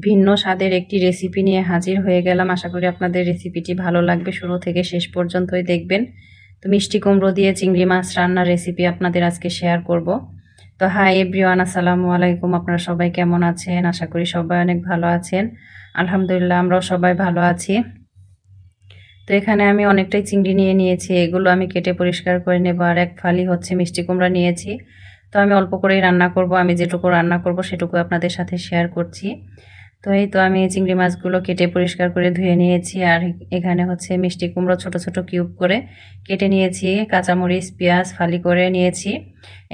ভিন্ন স্বাদের একটি রেসিপি নিয়ে হাজির হয়ে গেলাম। আশা করি আপনাদের রেসিপিটি ভালো লাগবে, শুরু থেকে শেষ পর্যন্তই দেখবেন। তো মিষ্টি কুমড়ো দিয়ে চিংড়ি মাছ রান্নার রেসিপি আপনাদের আজকে শেয়ার করব। তো হাই এভরিওয়ান, আসসালামু আলাইকুম। আপনারা সবাই কেমন আছেন? আশা করি সবাই অনেক ভালো আছেন। আলহামদুলিল্লাহ, আমরাও সবাই ভালো আছি। তো এখানে আমি অনেকটাই চিংড়ি নিয়ে নিয়েছি, এগুলো আমি কেটে পরিষ্কার করে নেব। আর এক ফালি হচ্ছে মিষ্টি কুমড়া নিয়েছি। তো আমি অল্প করেই রান্না করব, আমি যেটুকু রান্না করব সেটুকু আপনাদের সাথে শেয়ার করছি। তো এই তো আমি চিংড়ি মাছগুলো কেটে পরিষ্কার করে ধুয়ে নিয়েছি। আর এখানে হচ্ছে মিষ্টি কুমড়ো ছোট ছোট কিউব করে কেটে নিয়েছি, কাঁচামরিচ পেঁয়াজ ফালি করে নিয়েছি।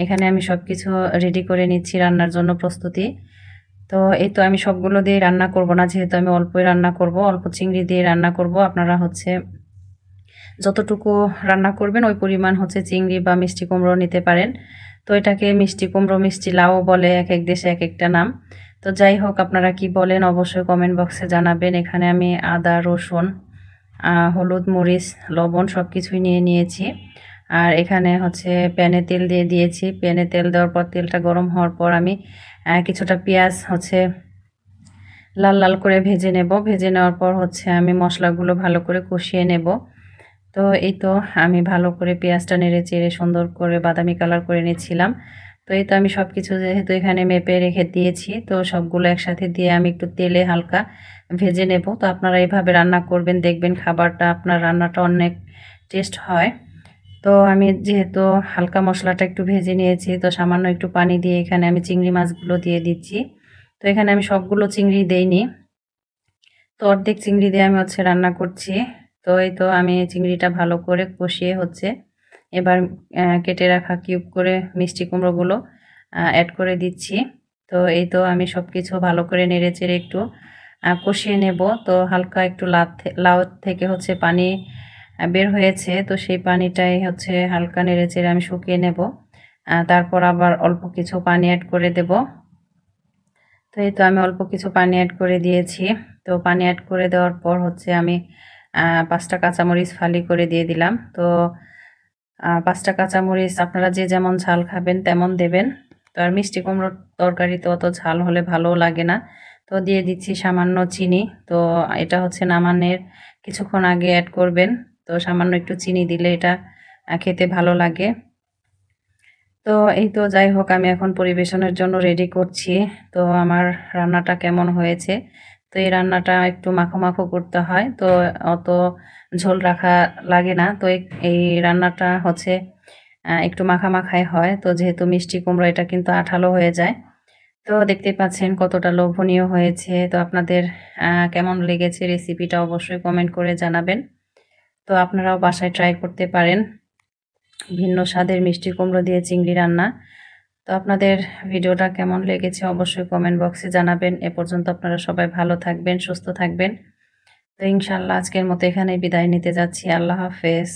এখানে আমি সব কিছু রেডি করে নিচ্ছি রান্নার জন্য প্রস্তুতি। তো এই তো আমি সবগুলো দিয়ে রান্না করব না, যেহেতু আমি অল্পই রান্না করব, অল্প চিংড়ি দিয়ে রান্না করব। আপনারা হচ্ছে যতটুকু রান্না করবেন ওই পরিমাণ হচ্ছে চিংড়ি বা মিষ্টি কুমড়ো নিতে পারেন। তো এটাকে মিষ্টি কুমড়ো মিষ্টি লাউ বলে, এক এক দেশে এক একটা নাম। তো যাই হোক, আপনারা কি বলেন অবশ্যই কমেন্ট বক্সে জানাবেন। এখানে আমি আদা রসুন হলুদ মরিচ লবণ সব কিছুই নিয়ে নিয়েছি। আর এখানে হচ্ছে প্যানে তেল দিয়ে দিয়েছি। প্যানে তেল দেওয়ার পর তেলটা গরম হওয়ার পর আমি কিছুটা পেঁয়াজ হচ্ছে লাল লাল করে ভেজে নেব। ভেজে নেওয়ার পর হচ্ছে আমি মশলাগুলো ভালো করে কষিয়ে নেব। তো এই তো আমি ভালো করে পেঁয়াজটা নেড়ে চেড়ে সুন্দর করে বাদামি কালার করে নিচ্ছিলাম। তো এই তো আমি সব কিছু যেহেতু এখানে মেপে রেখে দিয়েছি, তো সবগুলো একসাথে দিয়ে আমি একটু তেলে হালকা ভেজে নেব। তো আপনারা এইভাবে রান্না করবেন, দেখবেন খাবারটা আপনার রান্নাটা অনেক টেস্ট হয়। তো আমি যেহেতু হালকা মশলাটা একটু ভেজে নিয়েছি, তো সামান্য একটু পানি দিয়ে এখানে আমি চিংড়ি মাছগুলো দিয়ে দিচ্ছি। তো এখানে আমি সবগুলো চিংড়ি দেইনি, তো অর্ধেক চিংড়ি দিয়ে আমি হচ্ছে রান্না করছি। তো এই তো আমি চিংড়িটা ভালো করে কষিয়ে হচ্ছে এবার কেটে রাখা কিউব করে মিষ্টি কুমড়োগুলো অ্যাড করে দিচ্ছি। তো এই তো আমি সব কিছু ভালো করে নেড়ে চেড়ে একটু কষিয়ে নেব। তো হালকা একটু লাউ থেকে হচ্ছে পানি বের হয়েছে, তো সেই পানিটাই হচ্ছে হালকা নেড়ে চেড়ে আমি শুকিয়ে নেব। তারপর আবার অল্প কিছু পানি অ্যাড করে দেব। তো এই তো আমি অল্প কিছু পানি অ্যাড করে দিয়েছি। তো পানি অ্যাড করে দেওয়ার পর হচ্ছে আমি 5টা কাঁচামরিচ ফালি করে দিয়ে দিলাম। তো 5টা কাঁচামরিচ আপনারা যে যেমন ঝাল খাবেন তেমন দেবেন। তো আর মিষ্টি কুমড়োর তরকারি তো অত ঝাল হলে ভালোও লাগে না। তো দিয়ে দিচ্ছি সামান্য চিনি। তো এটা হচ্ছে নামানোর কিছুক্ষণ আগে অ্যাড করবেন। তো সামান্য একটু চিনি দিলে এটা খেতে ভালো লাগে। তো এই তো যাই হোক, আমি এখন পরিবেশনের জন্য রেডি করছি। তো আমার রান্নাটা কেমন হয়েছে? তো এই রান্নাটা একটু মাখো মাখো করতে হয়, তো অত ঝোল রাখা লাগে না। তো এই রান্নাটা হচ্ছে একটু মাখা মাখাই হয়। তো যেহেতু মিষ্টি কুমড়ো এটা কিন্তু আঠালো হয়ে যায়। তো দেখতেই পাচ্ছেন কতটা লোভনীয় হয়েছে। তো আপনাদের কেমন লেগেছে রেসিপিটা অবশ্যই কমেন্ট করে জানাবেন। তো আপনারাও বাসায় ট্রাই করতে পারেন ভিন্ন স্বাদের মিষ্টি কুমড়ো দিয়ে চিংড়ি রান্না। তো আপনাদের ভিডিওটা কেমন লেগেছে অবশ্যই কমেন্ট বক্সে জানাবেন। এ পর্যন্ত আপনারা সবাই ভালো থাকবেন, সুস্থ থাকবেন। তো ইনশাআল্লাহ আজকের মতো এখানেই বিদায় নিতে যাচ্ছি। আল্লাহ হাফেজ।